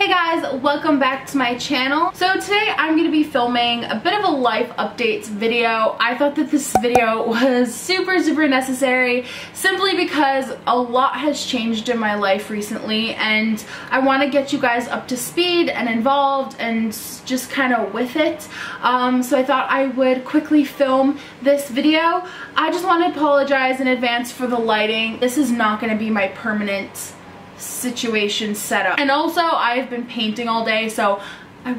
guys, welcome back to my channel. So today I'm going to be filming a bit of a life updates video. I thought that this video was super necessary simply because a lot has changed in my life recently and I want to get you guys up to speed and involved and just kind of with it. So I thought I would quickly film this video. I just want to apologize in advance for the lighting. This is not going to be my permanent situation set up. And also I've been painting all day, so I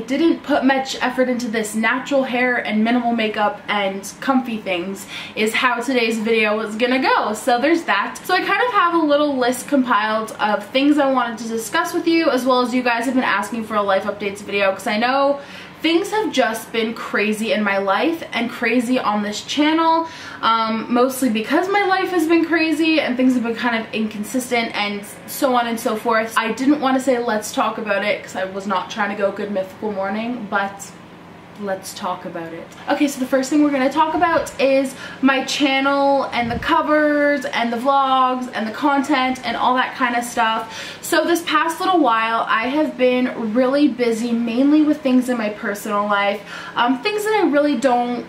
didn't put much effort into this. Natural hair and minimal makeup and comfy things is how today's video was gonna go. So there's that. So I kind of have a little list compiled of things I wanted to discuss with you, as well as you guys have been asking for a life updates video because I know things have just been crazy in my life and crazy on this channel, mostly because my life has been crazy and things have been kind of inconsistent and so on and so forth. I didn't want to say let's talk about it because I was not trying to go good mythical morning, but let's talk about it. Okay, so the first thing we're going to talk about is my channel and the covers and the vlogs and the content and all that kind of stuff. So this past little while I have been really busy, mainly with things in my personal life, things that I really don't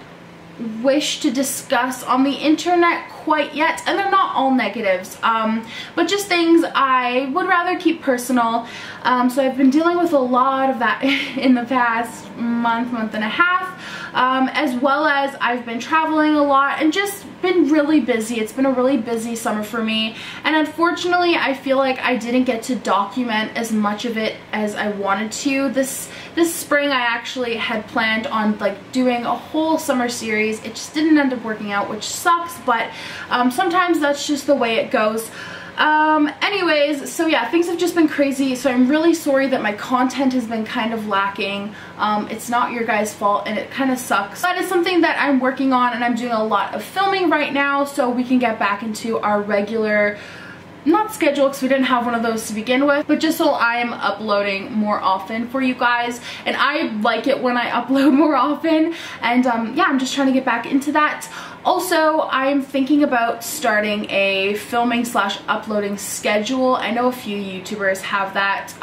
wish to discuss on the internet quite yet, and they're not all negatives, but just things I would rather keep personal. So I've been dealing with a lot of that in the past month and a half, as well as I've been traveling a lot and just been really busy. It's been a really busy summer for me, and unfortunately I feel like I didn't get to document as much of it as I wanted to. This spring I actually had planned on like doing a whole summer series. It just didn't end up working out, which sucks, but sometimes that's just the way it goes. Anyways, so yeah, things have just been crazy, so I'm really sorry that my content has been kind of lacking. It's not your guys' fault and it kind of sucks, but it's something that I'm working on, and I'm doing a lot of filming right now so we can get back into our regular, not schedule because we didn't have one of those to begin with, but just so I'm uploading more often for you guys, and I like it when I upload more often, and yeah, I'm just trying to get back into that. Also, I'm thinking about starting a filming / uploading schedule. I know a few YouTubers have that,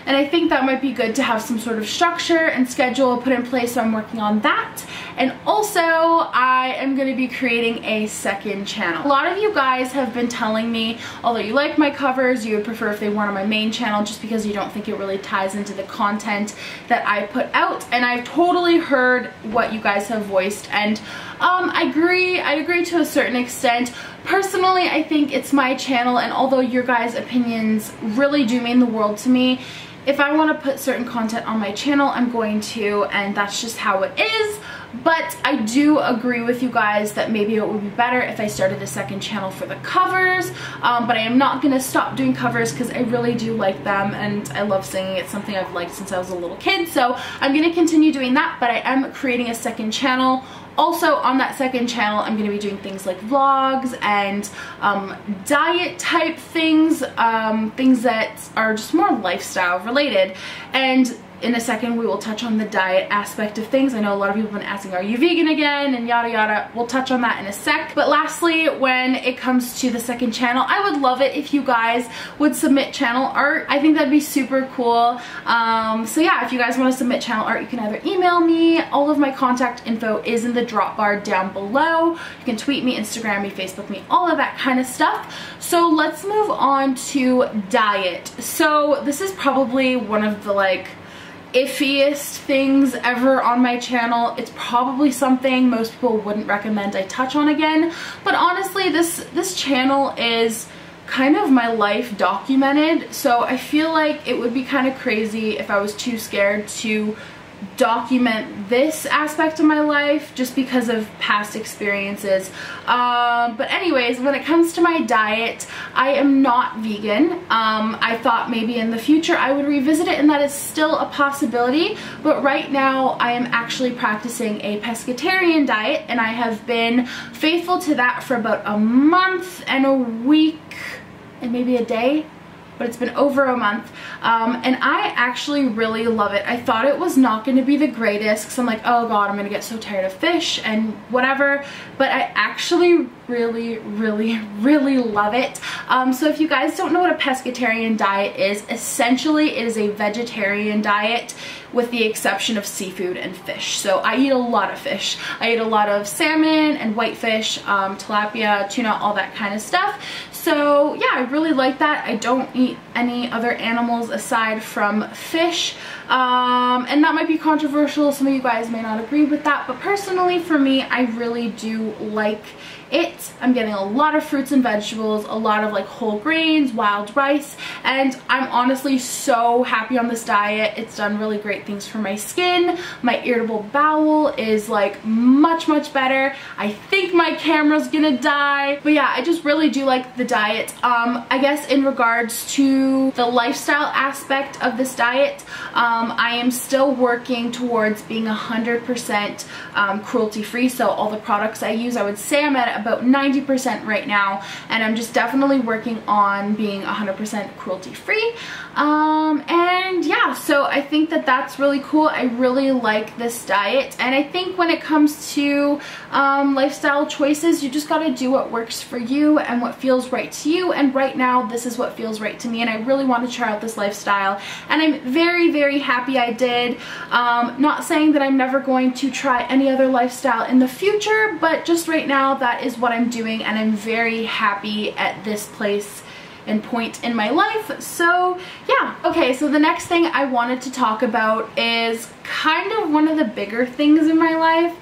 and I think that might be good to have some sort of structure and schedule put in place, so I'm working on that. And also, I am going to be creating a second channel. A lot of you guys have been telling me, although you like my covers, you would prefer if they weren't on my main channel just because you don't think it really ties into the content that I put out. And I've totally heard what you guys have voiced, and I agree to a certain extent. Personally, I think it's my channel, and although your guys' opinions really do mean the world to me, if I want to put certain content on my channel, I'm going to, and that's just how it is. But I do agree with you guys that maybe it would be better if I started a second channel for the covers, but I am not going to stop doing covers because I really do like them and I love singing. It's something I've liked since I was a little kid, so I'm going to continue doing that, but I am creating a second channel. Also, on that second channel, I'm going to be doing things like vlogs and diet type things, things that are just more lifestyle related. And in a second, we will touch on the diet aspect of things. I know a lot of people have been asking, are you vegan again? And yada yada. We'll touch on that in a sec. But lastly, when it comes to the second channel, I would love it if you guys would submit channel art. I think that'd be super cool. So yeah, if you guys want to submit channel art, you can either email me. All of my contact info is in the drop bar down below. You can tweet me, Instagram me, Facebook me, all of that kind of stuff. So let's move on to diet. So this is probably one of the like iffiest things ever on my channel. It's probably something most people wouldn't recommend I touch on again, but honestly this channel is kind of my life documented, so I feel like it would be kind of crazy if I was too scared to document this aspect of my life just because of past experiences. But anyways, when it comes to my diet, I am not vegan. I thought maybe in the future I would revisit it, and that is still a possibility, but right now I am actually practicing a pescatarian diet, and I have been faithful to that for about a month and a week and maybe a day. but it's been over a month, and I actually really love it. I thought it was not going to be the greatest because I'm like, oh god, I'm going to get so tired of fish and whatever, but I actually really love it. So if you guys don't know what a pescatarian diet is, essentially it is a vegetarian diet with the exception of seafood and fish. So I eat a lot of fish. I eat a lot of salmon and whitefish, tilapia, tuna, all that kind of stuff. So yeah, I really like that. I don't eat any other animals aside from fish, and that might be controversial. Some of you guys may not agree with that, but personally for me, I really do like it. I'm getting a lot of fruits and vegetables, a lot of like whole grains, wild rice, and I'm honestly so happy on this diet. It's done really great things for my skin. My irritable bowel is like much better. I think my camera's gonna die, but yeah, I just really do like the diet. I guess in regards to the lifestyle aspect of this diet, I am still working towards being 100% cruelty free. So all the products I use, I would say I'm at about 90% right now, and I'm just definitely working on being 100% cruelty free. And yeah, so I think that that's really cool. I really like this diet, and I think when it comes to lifestyle choices, you just gotta do what works for you and what feels right to you, and right now this is what feels right to me, and I really want to try out this lifestyle, and I'm very happy I did. Not saying that I'm never going to try any other lifestyle in the future, but just right now that is what I'm doing, and I'm very happy at this place and point in my life. So yeah, okay, so the next thing I wanted to talk about is kind of one of the bigger things in my life.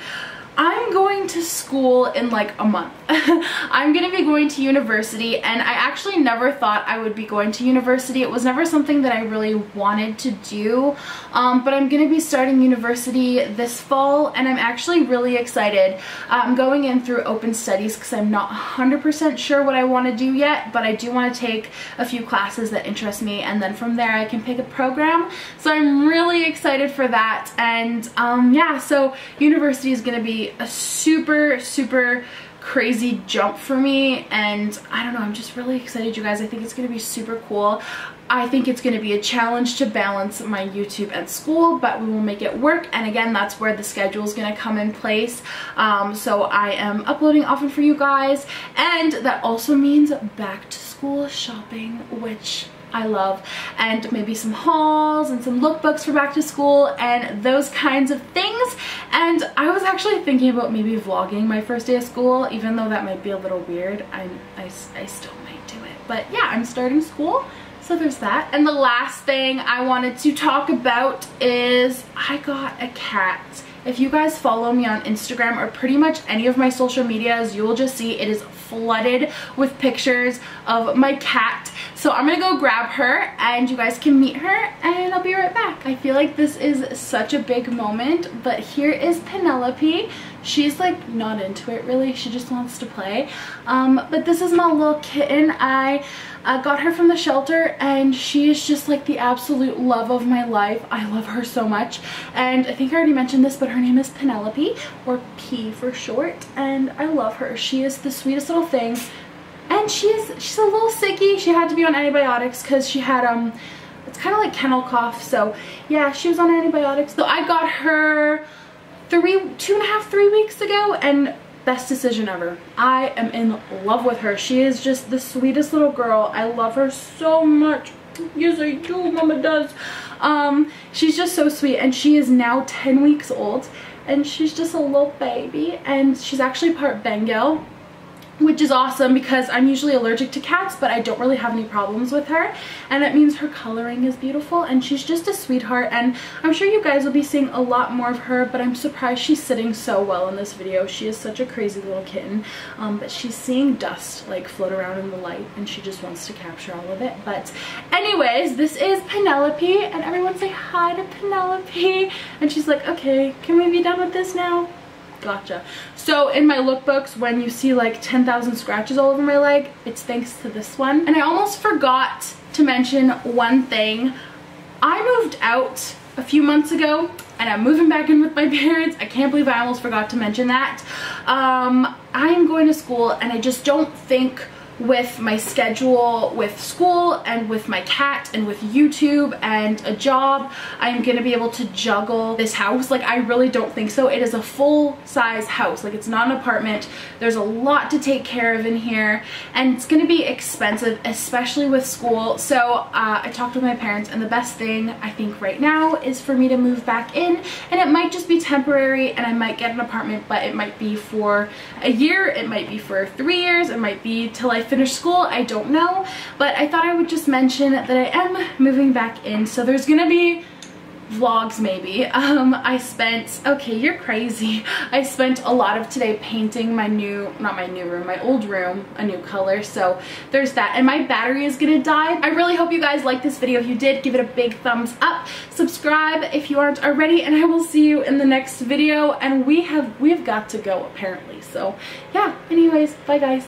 I'm going to school in like a month. I'm gonna be going to university, and I actually never thought I would be going to university. It was never something that I really wanted to do, but I'm gonna be starting university this fall, and I'm actually really excited. I'm going in through open studies because I'm not 100% sure what I want to do yet, but I do want to take a few classes that interest me, and then from there I can pick a program. So I'm really excited for that, and yeah, so university is gonna be a super crazy jump for me, and I don't know, I'm just really excited, you guys. I think it's gonna be super cool. I think it's gonna be a challenge to balance my YouTube and school, but we will make it work, and again, that's where the schedule is gonna come in place. So I am uploading often for you guys, and that also means back to school shopping, which I love, and maybe some hauls and some lookbooks for back to school and those kinds of things. And I was actually thinking about maybe vlogging my first day of school, even though that might be a little weird. I still might do it, but yeah, I'm starting school, so there's that. And the last thing I wanted to talk about is I got a cat. If you guys follow me on Instagram or pretty much any of my social medias, you will just see it is flooded with pictures of my cat. So I'm gonna go grab her and you guys can meet her, and I'll be right back. I feel like this is such a big moment, but here is Penelope. She's like not into it really, she just wants to play. But this is my little kitten. I got her from the shelter, and she is just like the absolute love of my life. I love her so much, and I think I already mentioned this, but her name is Penelope, or P for short, and I love her. She is the sweetest little thing, and she's a little sicky. She had to be on antibiotics because she had it's kind of like kennel cough, so yeah, she was on antibiotics. So I got her 2.5-3 weeks ago, and best decision ever. I am in love with her. She is just the sweetest little girl. I love her so much. Yes, I do, mama does. She's just so sweet, and she is now 10 weeks old, and she's just a little baby, and she's actually part Bengal, which is awesome because I'm usually allergic to cats, but I don't really have any problems with her, and it means her coloring is beautiful, and she's just a sweetheart. And I'm sure you guys will be seeing a lot more of her, but I'm surprised she's sitting so well in this video. She is such a crazy little kitten, but she's seeing dust like float around in the light, and she just wants to capture all of it. But anyways, this is Penelope, and everyone say hi to Penelope, and she's like, okay, can we be done with this now? Gotcha. So in my lookbooks, when you see like 10,000 scratches all over my leg, it's thanks to this one. And I almost forgot to mention one thing. I moved out a few months ago, and I'm moving back in with my parents. I can't believe I almost forgot to mention that. I am going to school, and I just don't think with my schedule with school and with my cat and with YouTube and a job, I'm gonna be able to juggle this house. Like, I really don't think so. It is a full-size house. Like, it's not an apartment. There's a lot to take care of in here, and it's gonna be expensive, especially with school. So I talked with my parents, and the best thing I think right now is for me to move back in, and it might just be temporary, and I might get an apartment, but it might be for a year, it might be for 3 years, it might be till I finish school, I don't know. But I thought I would just mention that I am moving back in, so there's gonna be vlogs maybe. I spent, okay, you're crazy. I spent a lot of today painting my new, not my new room, my old room a new color, so there's that. And my battery is gonna die. I really hope you guys liked this video. If you did, give it a big thumbs up. Subscribe if you aren't already, and I will see you in the next video. And we've got to go apparently. So yeah, anyways, bye guys.